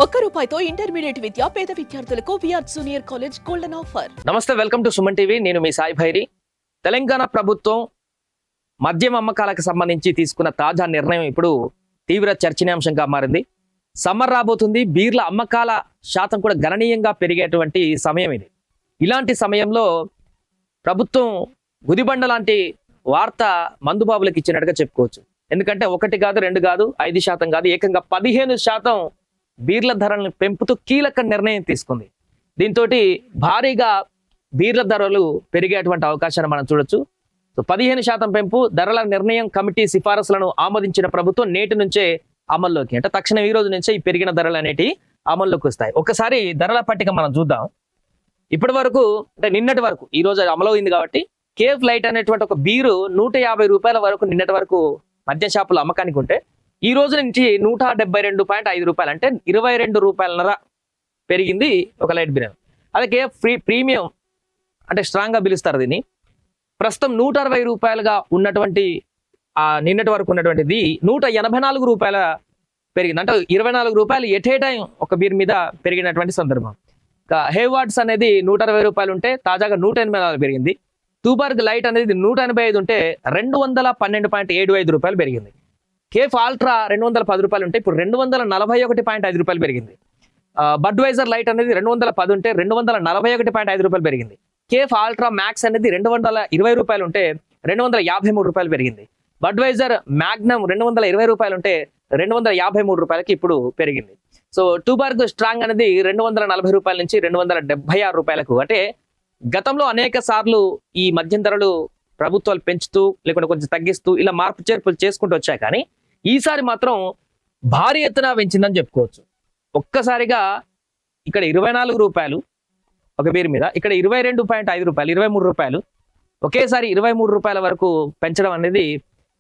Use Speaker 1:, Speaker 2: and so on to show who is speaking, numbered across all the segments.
Speaker 1: ₹1 intermediate విద్య పేద విద్యార్థులకు VR junior college golden offer.
Speaker 2: నమస్తే, వెల్కమ్ టు సుమన్ టీవీ. నేను మీ సాయి భైరి. తెలంగాణ ప్రభుత్వం మద్యం అమ్మకాలకు సంబంధించి తీసుకున్న తాజా నిర్ణయం ఇప్పుడు తీవ్ర చర్చనీయాంశంగా మారింది. సమ్మర్ రాబోతుంది, బీర్ల అమ్మకాల శాతం కూడా గణనీయంగా పెరిగేటువంటి సమయం ఇది. ఇలాంటి సమయంలో ప్రభుత్వం గుదిబండ లాంటి వార్త మందుబాబులకు ఇచ్చినట్టుగా చెప్పుకోవచ్చు. ఎందుకంటే 1 కాదు, 2 కాదు, 5% కాదు, ఏకంగా 15% బీర్ల ధరలను పెంపుతూ కీలక నిర్ణయం తీసుకుంది. దీంతో భారీగా బీర్ల ధరలు పెరిగేటువంటి అవకాశాన్ని మనం చూడొచ్చు. 15% పెంపు ధరల నిర్ణయం కమిటీ సిఫారసులను ఆమోదించిన ప్రభుత్వం నేటి నుంచే అమల్లోకి, అంటే తక్షణం ఈ రోజు నుంచే ఈ పెరిగిన ధరలు అనేటి అమల్లోకి వస్తాయి. ఒకసారి ధరల పట్టిక మనం చూద్దాం. ఇప్పటి వరకు, అంటే నిన్నటి వరకు, ఈ రోజు అమలైంది కాబట్టి కేఫ్ లైట్ అనేటువంటి ఒక బీరు ₹150 వరకు నిన్నటి వరకు మద్య షాపుల అమ్మకానికి ఉంటే, ఈ రోజు నుంచి ₹172.5, అంటే ₹22.5 పెరిగింది ఒక లైట్ బీర్. అదే కేఫ్ ప్రీమియం, అంటే స్ట్రాంగ్ గా పిలుస్తారు దీన్ని. ప్రస్తుతం ₹160గా ఉన్నటువంటి నిన్నటి వరకు ఉన్నటువంటిది ₹184 పెరిగింది. అంటే ₹24 ఎట్ ఏ టైం ఒక బీర్ మీద పెరిగినటువంటి సందర్భం. హేవార్డ్స్ అనేది ₹160 ఉంటే తాజాగా ₹184 పెరిగింది. టూబర్గ్ లైట్ అనేది 185 ఉంటే ₹212.75 పెరిగింది. కేఫ్ ఆల్ట్రా ₹210 ఉంటే ఇప్పుడు ₹241.5 పెరిగింది. బడ్వైజర్ లైట్ అనేది 210 ఉంటే ₹241.5 పెరిగింది. కేఫ్ ఆల్ట్రా మ్యాక్స్ అనేది ₹220 ఉంటే ₹253 పెరిగింది. బడ్వైజర్ మ్యాగ్నమ్ ₹220 ఉంటే ₹253 ఇప్పుడు పెరిగింది. సో టూబర్గ్ స్ట్రాంగ్ అనేది ₹240 నుంచి ₹276. అంటే గతంలో అనేక సార్లు ఈ మద్యం ధరలు ప్రభుత్వాలు పెంచుతూ లేకుంటే కొంచెం తగ్గిస్తూ ఇలా మార్పు చేర్పులు చేసుకుంటూ వచ్చాయి. కానీ ఈసారి మాత్రం భారీ ఎత్తున పెంచిందని చెప్పుకోవచ్చు. ఒక్కసారిగా ఇక్కడ ₹24 ఒక బీర్ మీద, ఇక్కడ ₹22.5, ₹23, ఒకేసారి ₹23 వరకు పెంచడం అనేది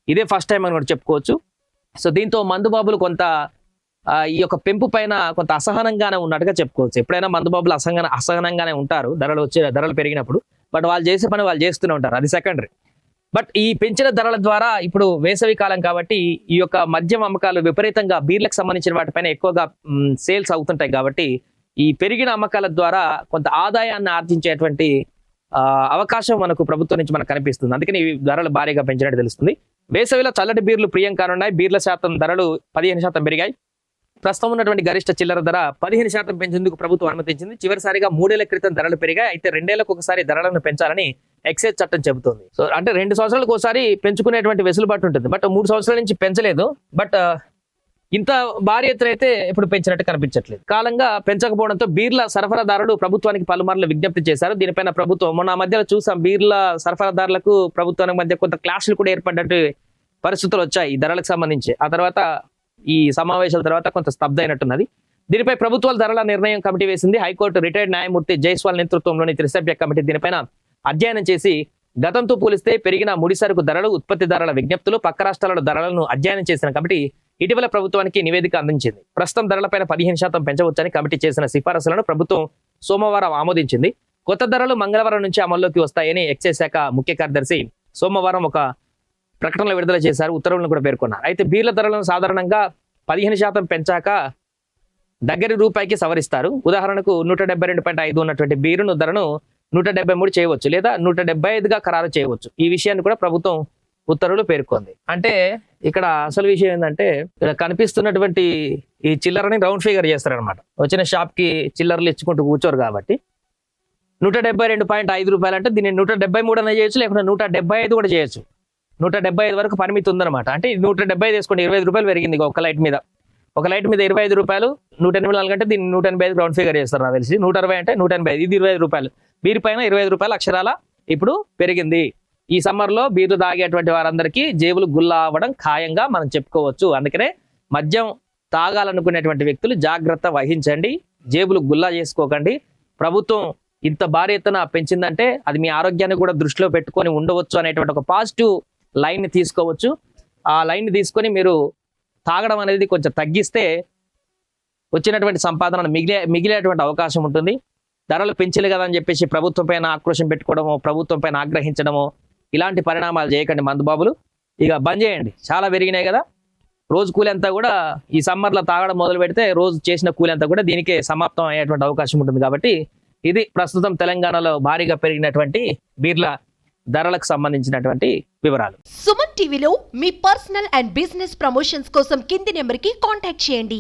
Speaker 2: ఇదే ఫస్ట్ టైం అని కూడా చెప్పుకోవచ్చు. సో దీంతో మందుబాబులు కొంత ఈ యొక్క పెంపు పైన కొంత అసహనంగానే ఉన్నట్టుగా చెప్పుకోవచ్చు. ఎప్పుడైనా మందుబాబులు అసహనంగానే ఉంటారు ధరలు పెరిగినప్పుడు. బట్ వాళ్ళు చేసే పని వాళ్ళు చేస్తూనే ఉంటారు, అది సెకండరీ. బట్ ఈ పెంచిన ధరల ద్వారా ఇప్పుడు వేసవి కాలం కాబట్టి ఈ యొక్క మద్యం అమ్మకాలు విపరీతంగా బీర్లకు సంబంధించిన వాటిపైన ఎక్కువగా సేల్స్ అవుతుంటాయి. కాబట్టి ఈ పెరిగిన అమ్మకాల ద్వారా కొంత ఆదాయాన్ని ఆర్జించేటువంటి అవకాశం మనకు ప్రభుత్వం నుంచి మనకు కనిపిస్తుంది. అందుకని ఈ ధరలు భారీగా పెంచినట్టు తెలుస్తుంది. వేసవిలో చల్లటి బీర్లు ప్రియం కానున్నాయి. బీర్ల శాతం ధరలు 15% పెరిగాయి. ప్రస్తుతం ఉన్నటువంటి గరిష్ట చిల్లర ధర 15% పెంచేందుకు ప్రభుత్వం అనుమతించింది. చివరిసారిగా 3 ఏళ్ల క్రితం ధరలు పెరిగాయి. అయితే 2 ఏళ్లకు ఒకసారి ధరలను పెంచాలని ఎక్సైజ్ చట్టం చెబుతుంది. సో అంటే 2 సంవత్సరాలకు ఒకసారి పెంచుకునేటువంటి వెసులుబాటు ఉంటుంది. బట్ 3 సంవత్సరాల నుంచి పెంచలేదు. బట్ ఇంత భారీ ఎత్తున అయితే ఇప్పుడు పెంచినట్టు కనిపించట్లేదు. కాలంగా పెంచకపోవడంతో బీర్ల సరఫరాదారులు ప్రభుత్వానికి పలుమార్లు విజ్ఞప్తి చేశారు. దీనిపైన ప్రభుత్వం మొన్న మధ్యలో చూసాం, బీర్ల సరఫరాదారులకు ప్రభుత్వానికి మధ్య కొంత క్లాష్లు కూడా ఏర్పడ్డట్టు పరిస్థితులు వచ్చాయి ఈ ధరలకు సంబంధించి. ఆ తర్వాత ఈ సమావేశాల తర్వాత కొంత స్తబ్ద అయినట్టున్నది. దీనిపై ప్రభుత్వాల ధరల నిర్ణయం కమిటీ వేసింది. హైకోర్టు రిటైర్డ్ న్యాయమూర్తి జైస్వాల్ నేతృత్వంలోని త్రిసభ్య కమిటీ దీనిపైన అధ్యయనం చేసి గతంతో పోలిస్తే పెరిగిన ముడిసరుకు ధరలు, ఉత్పత్తిదారుల విజ్ఞప్తులు, పక్క రాష్ట్రాల ధరలను అధ్యయనం చేసిన కమిటీ ఇటీవల ప్రభుత్వానికి నివేదిక అందించింది. ప్రస్తుతం ధరలపైన 15% పెంచవచ్చని కమిటీ చేసిన సిఫారసులను ప్రభుత్వం సోమవారం ఆమోదించింది. కొత్త ధరలు మంగళవారం నుంచి అమల్లోకి వస్తాయని ఎక్సైజ్ శాఖ ముఖ్య కార్యదర్శి సోమవారం ఒక ప్రకటనలు విడుదల చేశారు, ఉత్తర్వులను కూడా పేర్కొన్నారు. అయితే బీర్ల ధరలను సాధారణంగా 15% పెంచాక దగ్గరి రూపాయికి సవరిస్తారు. ఉదాహరణకు 172.5 ఉన్నటువంటి బీరును ధరను 173 చేయవచ్చు, లేదా 175గా ఖరారు చేయవచ్చు. ఈ విషయాన్ని కూడా ప్రభుత్వం ఉత్తర్వులు పేర్కొంది. అంటే ఇక్కడ అసలు విషయం ఏంటంటే, ఇక్కడ కనిపిస్తున్నటువంటి ఈ చిల్లరని రౌండ్ ఫిగర్ చేస్తారనమాట. వచ్చిన షాప్ కి చిల్లర్లు ఇచ్చుకుంటూ కూర్చోరు కాబట్టి ₹172.5 అంటే దీన్ని 173 అనే చేయొచ్చు, లేకుంటే 175 కూడా చేయొచ్చు. 175 వరకు పరిమితి ఉందన్నమాట. అంటే 175 వేసుకోండి, ₹25 పెరిగింది ఒక లైట్ మీద. ఒక లైట్ మీద ₹25, 184 అంటే దీన్ని 185 రౌండ్ ఫిగర్ చేస్తారు నాకు తెలిసి. 160 అంటే 185, ఇది ₹25. బీర్ పైన ₹25 అక్షరాల ఇప్పుడు పెరిగింది. ఈ సమ్మర్ లో బీర్లు తాగేటువంటి వారందరికీ జేబులు గుల్లా అవ్వడం ఖాయంగా మనం చెప్పుకోవచ్చు. అందుకనే మద్యం తాగాలనుకునేటువంటి వ్యక్తులు జాగ్రత్త వహించండి, జేబులు గుల్లా చేసుకోకండి. ప్రభుత్వం ఇంత భారీ ఎత్తున పెంచిందంటే అది మీ ఆరోగ్యాన్ని కూడా దృష్టిలో పెట్టుకొని ఉండవచ్చు అనేటువంటి ఒక పాజిటివ్ లైన్ ని తీసుకోవచ్చు. ఆ లైన్ ని తీసుకొని మీరు తాగడం అనేది కొంచెం తగ్గిస్తే వచ్చినటువంటి సంపాదన మిగిలేటువంటి అవకాశం ఉంటుంది. ధరలు పెంచలే కదా అని చెప్పేసి ప్రభుత్వం పైన ఆక్రోశం పెట్టుకోవడమో, ప్రభుత్వం పైన ఆగ్రహించడమో, ఇలాంటి పరిణామాలు చేయకండి మందుబాబులు. ఇక బంద్ చేయండి, చాలా పెరిగినాయి కదా. రోజు కూలి అంతా కూడా ఈ సమ్మర్లో తాగడం మొదలు పెడితే రోజు చేసిన కూలి అంతా కూడా దీనికే సమాప్తం అయ్యేటువంటి అవకాశం ఉంటుంది. కాబట్టి ఇది ప్రస్తుతం తెలంగాణలో భారీగా పెరిగినటువంటి బీర్ల ధరలకు సంబంధించినటువంటి వివరాలు.
Speaker 3: సుమన్ టీవీలో మీ పర్సనల్ అండ్ బిజినెస్ ప్రమోషన్స్ కోసం కింది నెంబర్కి కాంటాక్ట్ చేయండి.